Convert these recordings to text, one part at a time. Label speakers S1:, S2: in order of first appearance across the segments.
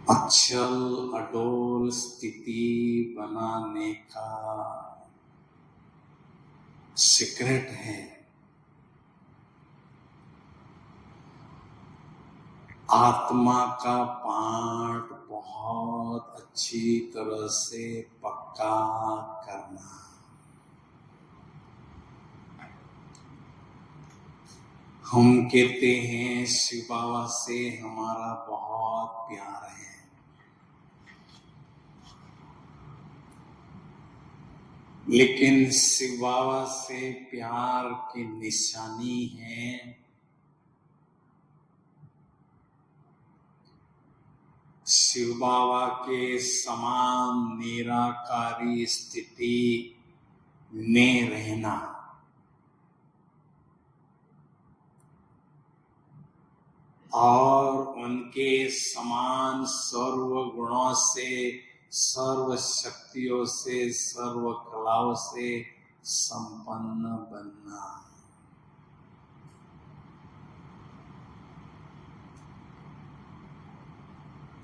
S1: अचल अडोल स्थिति बनाने का सीक्रेट है आत्मा का पाठ बहुत अच्छी तरह से पक्का करना। हम कहते हैं शिव बाबा से हमारा बहुत प्यार है, लेकिन शिव बाबा से प्यार की निशानी है शिव बाबा के समान निराकारी स्थिति में रहना। और उनके समान सर्व गुणों से, सर्व शक्तियों से, सर्व कलाओं से संपन्न बनना।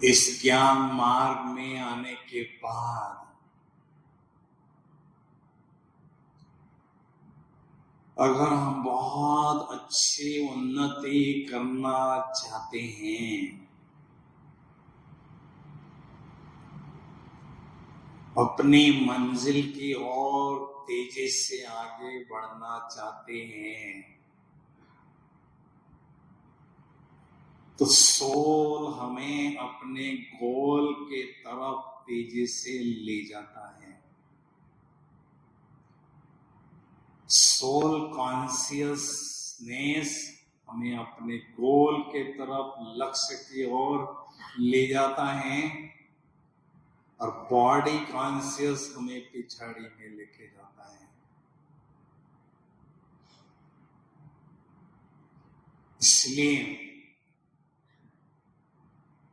S1: इस ज्ञान मार्ग में आने के बाद अगर हम बहुत अच्छी उन्नति करना चाहते हैं, अपनी मंजिल की ओर तेजी से आगे बढ़ना चाहते हैं, तो सोल हमें अपने गोल के तरफ तेजी से ले जाता है। सोल कॉन्शियसनेस हमें अपने गोल के तरफ, लक्ष्य की ओर ले जाता है, और बॉडी कॉन्शियस हमें पिछाड़ी में लेके जाता है। इसलिए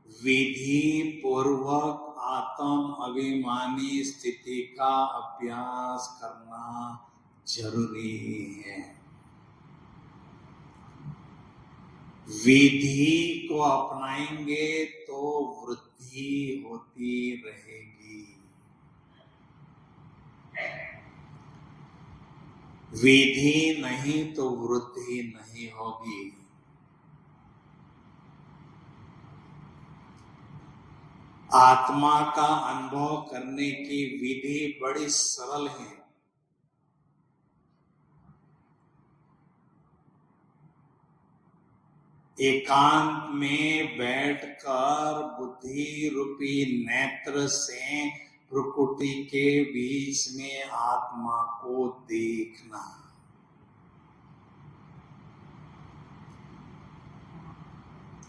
S1: विधि पूर्वक आत्म अभिमानी स्थिति का अभ्यास करना जरूरी है। विधि को अपनाएंगे तो वृद्धि होती रहेगी। विधि नहीं तो वृद्धि नहीं होगी। आत्मा का अनुभव करने की विधि बड़ी सरल है। एकांत में बैठकर बुद्धि रूपी नेत्र से प्रकृति के बीच में आत्मा को देखना।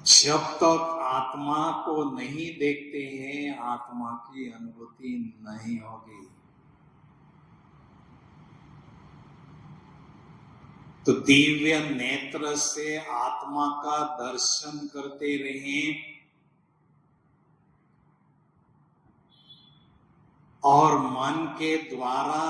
S1: जब तक आत्मा को नहीं देखते हैं, आत्मा की अनुभूति नहीं होगी। तो दिव्य नेत्र से आत्मा का दर्शन करते रहें और मन के द्वारा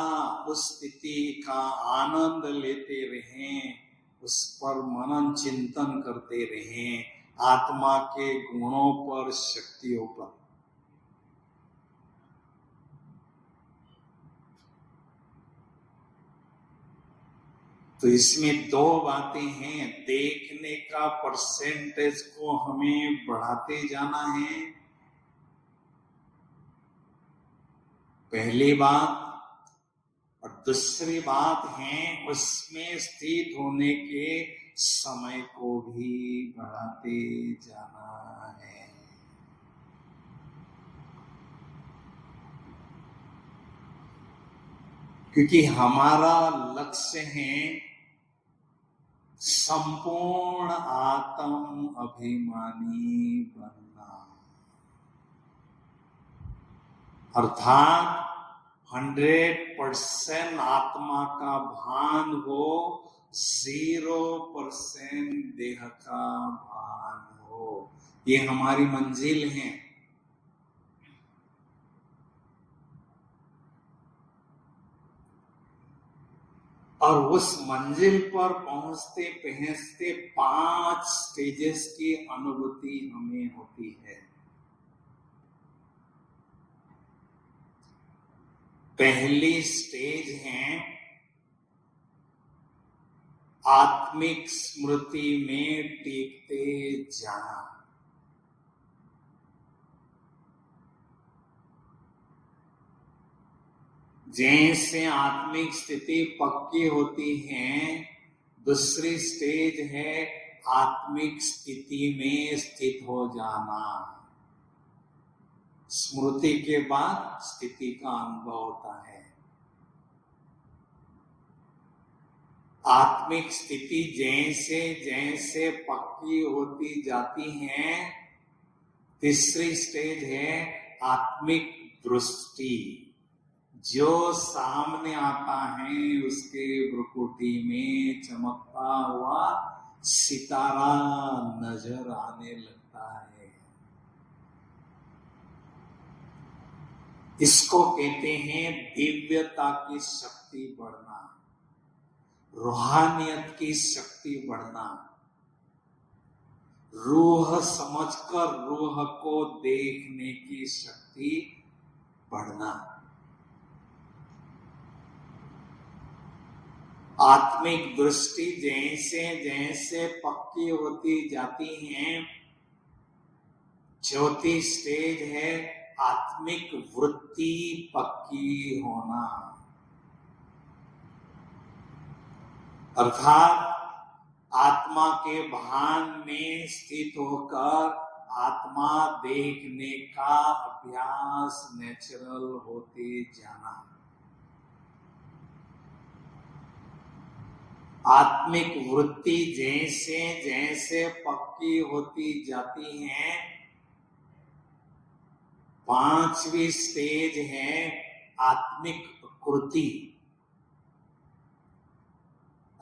S1: उस स्थिति का आनंद लेते रहें, उस पर मनन चिंतन करते रहें, आत्मा के गुणों पर, शक्तियों पर। तो इसमें दो बातें हैं। देखने का परसेंटेज को हमें बढ़ाते जाना है, पहली बात। और दूसरी बात है, उसमें स्थित होने के समय को भी बढ़ाते जाना है। क्योंकि हमारा लक्ष्य है संपूर्ण आत्म अभिमानी बनना, अर्थात 100% आत्मा का भान हो, 0% देह का भान हो। ये हमारी मंजिल है। और उस मंजिल पर पहुंचते पहुंचते 5 स्टेजेस की अनुभूति हमें होती है। पहली स्टेज है आत्मिक स्मृति में टिकते जाना। जैसे आत्मिक स्थिति पक्की होती है, दूसरी स्टेज है आत्मिक स्थिति में स्थित हो जाना। स्मृति के बाद स्थिति का अनुभव होता है। आत्मिक स्थिति जैसे जैसे पक्की होती जाती है, तीसरी स्टेज है आत्मिक दृष्टि। जो सामने आता है उसके भ्रुकुटी में चमकता हुआ सितारा नजर आने लगता है। इसको कहते हैं दिव्यता की शक्ति बढ़ना, रूहानियत की शक्ति बढ़ना, रूह समझकर रूह को देखने की शक्ति बढ़ना। आत्मिक दृष्टि जैसे जैसे पक्की होती जाती है, चौथी स्टेज है आत्मिक वृत्ति पक्की होना। अर्थात आत्मा के भान में स्थित होकर आत्मा देखने का अभ्यास नेचुरल होते जाना। आत्मिक वृत्ति जैसे जैसे पक्की होती जाती है, पांचवी स्टेज है आत्मिक कृति।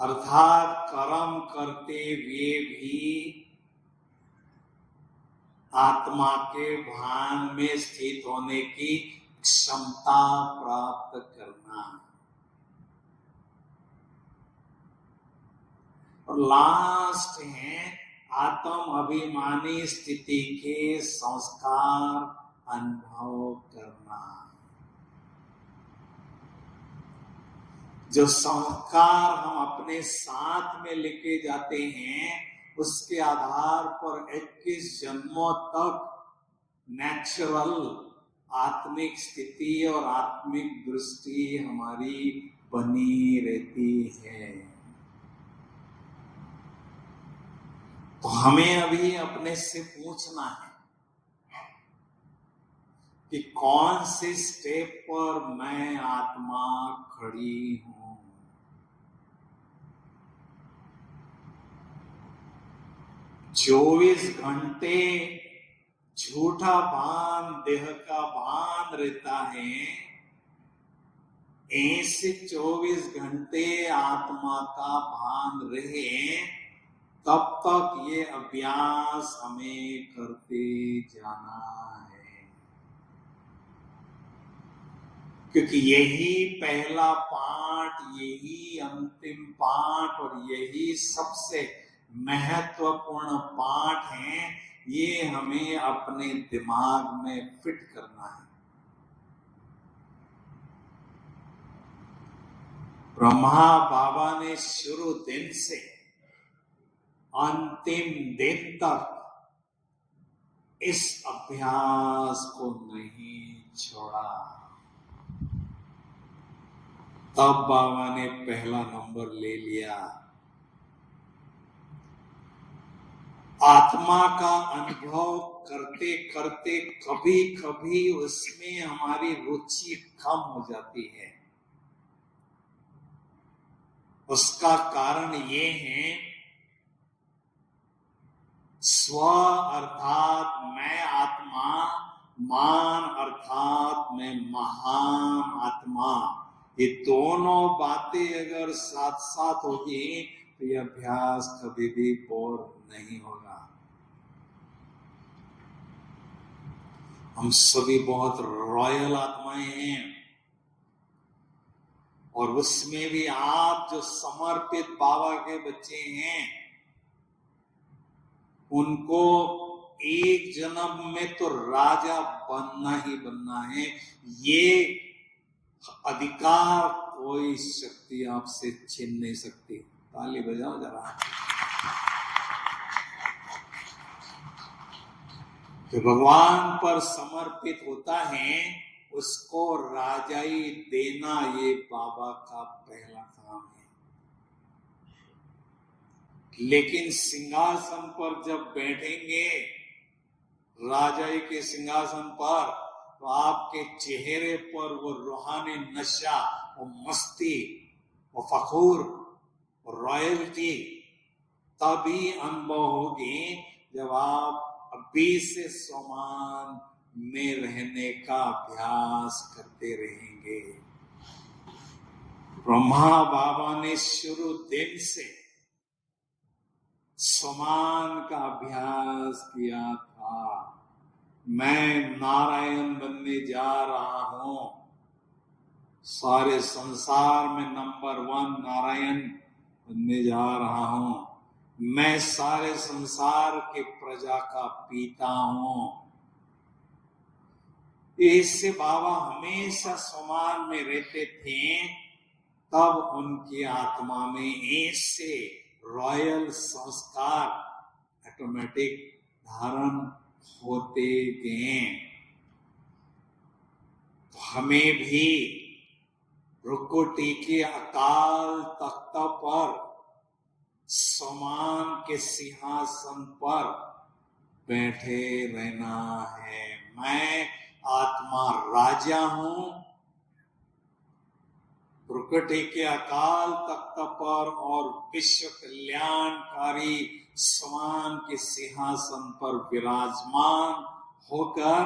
S1: अर्थात कर्म करते हुए भी आत्मा के भान में स्थित होने की क्षमता प्राप्त करना। और लास्ट है आत्म अभिमानी स्थिति के संस्कार अनुभव करना। जो संस्कार हम अपने साथ में लेके जाते हैं, उसके आधार पर 21 जन्मों तक नेचुरल आत्मिक स्थिति और आत्मिक दृष्टि हमारी बनी रहती है। तो हमें अभी अपने से पूछना है कि कौन सी स्टेप पर मैं आत्मा खड़ी हूं। चौबीस घंटे झूठा भान देह का भान रहता है, ऐसे 24 घंटे आत्मा का भान रहे, तब तक ये अभ्यास हमें करते जाना है। क्योंकि यही पहला पाठ, यही अंतिम पाठ और यही सबसे महत्वपूर्ण पाठ है। ये हमें अपने दिमाग में फिट करना है। ब्रह्मा बाबा ने शुरू दिन से अंतिम दिन तक इस अभ्यास को नहीं छोड़ा। तब बाबा ने पहला नंबर ले लिया। आत्मा का अनुभव करते करते कभी कभी उसमें हमारी रुचि कम हो जाती है। उसका कारण ये है, स्व अर्थात मैं आत्मा, मान अर्थात मैं महान आत्मा, ये दोनों बातें अगर साथ साथ होगी तो यह अभ्यास कभी भी बोर नहीं होगा। हम सभी बहुत रॉयल आत्माएं हैं, और उसमें भी आप जो समर्पित बाबा के बच्चे हैं, उनको एक जन्म में तो राजा बनना ही बनना है। ये अधिकार कोई शक्ति आपसे छीन नहीं सकती। ताली बजाओ जरा। जो भगवान पर समर्पित होता है उसको राजाई देना ये बाबा का पहला काम है। लेकिन सिंहासन पर जब बैठेंगे, राजाई के सिंहासन पर, तो आपके चेहरे पर वो रूहानी नशा, वो मस्ती, वो फखूर, वो रॉयल्टी तभी अनुभव होगी जब आप अभी से सोमान में रहने का अभ्यास करते रहेंगे। ब्रह्मा बाबा ने शुरू दिन से समान का अभ्यास किया था। मैं नारायण बनने जा रहा हूं, सारे संसार में नंबर 1 नारायण बनने जा रहा हूं। मैं सारे संसार के प्रजा का पिता हूं। इससे बाबा हमेशा समान में रहते थे। तब उनकी आत्मा में ऐसे रॉयल संस्कार ऑटोमेटिक धारण होते गए। तो हमें भी रुकुटी के अकाल तख्त पर समान के सिंहासन पर बैठे रहना है। मैं आत्मा राजा हूं। प्रकृति के अकाल तख्त पर और विश्व कल्याणकारी समान के सिंहासन पर विराजमान होकर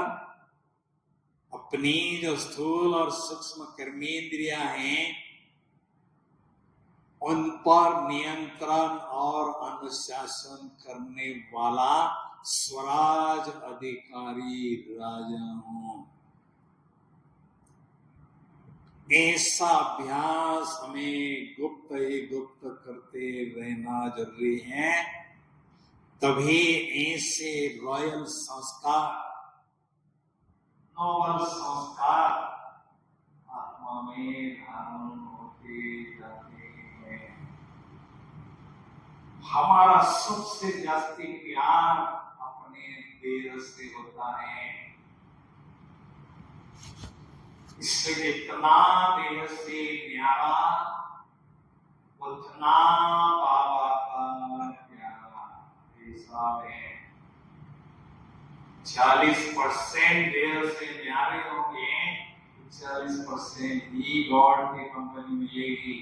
S1: अपनी जो स्थूल और सूक्ष्म कर्मेंद्रियां हैं उन पर नियंत्रण और अनुशासन करने वाला स्वराज अधिकारी राजा हूं। ऐसा अभ्यास हमें गुप्त ही गुप्त करते रहना जरूरी है। तभी ऐसे रॉयल संस्कार, नोबल संस्कार आत्मा में धारण होते जाते हैं। हमारा सबसे जास्ती प्यार अपने देह से होता है। इसलिए जितना देह से न्यारा उतना बाबा का प्यारा। हिसाब है 40% देह से न्यारे होंगे, 40% ही गॉड की कंपनी मिलेगी।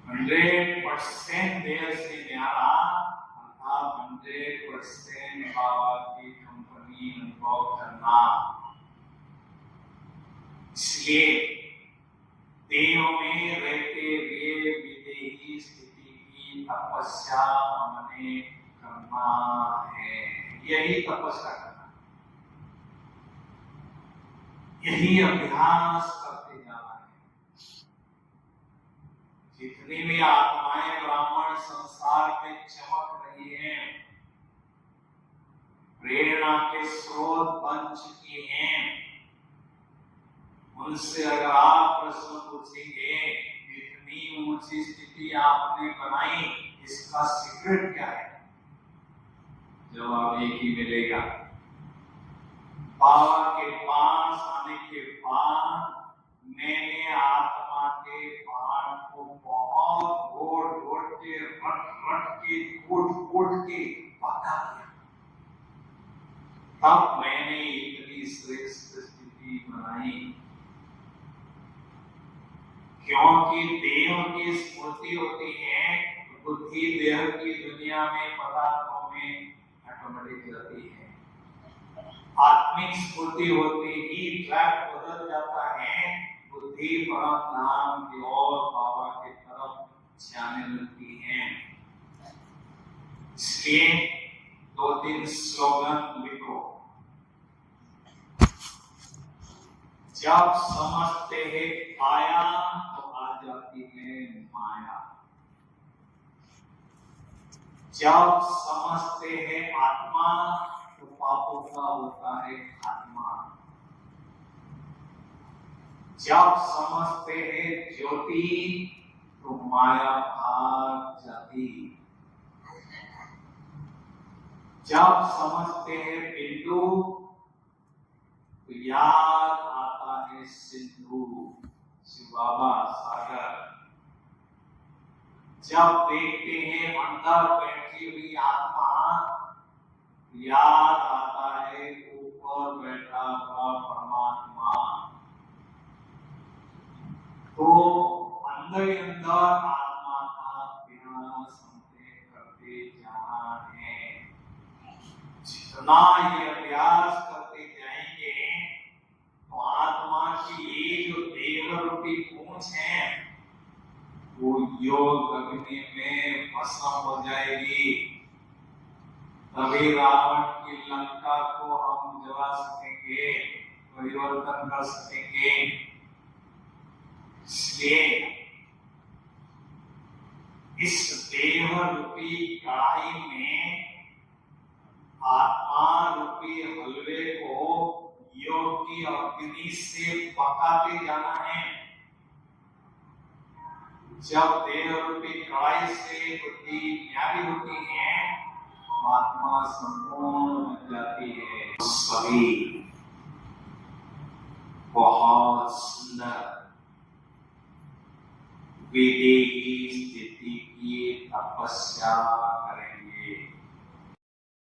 S1: 100% देह से न्यारा अर्थात 100% बाबा की कंपनी अनुभव करना। इसलिए देह में रहते हुए विदेही स्थिति की तपस्या हमने करना है। यही तपस्या करना, यही अभ्यास करते जाना है। जितनी भी आत्माएं ब्राह्मण संसार में चमक रही हैं, प्रेरणा के स्रोत बन चुकी हैं, उनसे अगर आप प्रश्न पूछेंगे इतनी ऊंची स्थिति आपने बनाई, इसका सीक्रेट क्या है, जवाब एक ही मिलेगा। बाबा के पास आने के बाद मैंने आत्मा के पाठ को बहुत घोट के रट के कोट के पता किया। तब मैंने इतनी श्रेष्ठ स्थिति बनाई। क्योंकि देह की स्मृति होती है, बुद्धि देह की दुनिया में पदार्थों में ऑटोमेटिक जाती है। आत्मिक स्मृति होती ही ट्रैक बदल जाता है, बुद्धि परम नाम की ओर बाबा की तरफ जाने लगती है। इसलिए 2-3 स्लोगन लिखो। जब समझते हैं आया तो आ जाती है माया। जब समझते हैं आत्मा तो पापों का होता है खात्मा। जब समझते हैं ज्योति तो माया भाग जाती, जब समझते हैं बिंदु तो याद आता है सिंधु, शिव बाबा सागर। जब देखते हैं अंदर बैठी हुई आत्मा, याद आता है ऊपर बैठा हुआ परमात्मा। तो अंदर ही अंदर आत्मा का अभ्यास हमने करते जाना है। जितना ये अभ्यास करते जाएंगे तो आत्मा की ये जो देह रूपी पूंछ है वो योग अग्नि में भस्म हो जाएगी। तभी रावण की लंका को हम जला सकेंगे, परिवर्तन कर सकेंगे। इसलिए इस देह रूपी कढ़ाई में आत्मा रूपी हलवे को योग की अग्नि से पकाते जाना है। जब देह रूपी कढ़ाई से बुद्धि न्यारी होती है, आत्मा संपूर्ण बन जाती है। सभी बहुत सुंदर विदेही स्थिति की तपस्या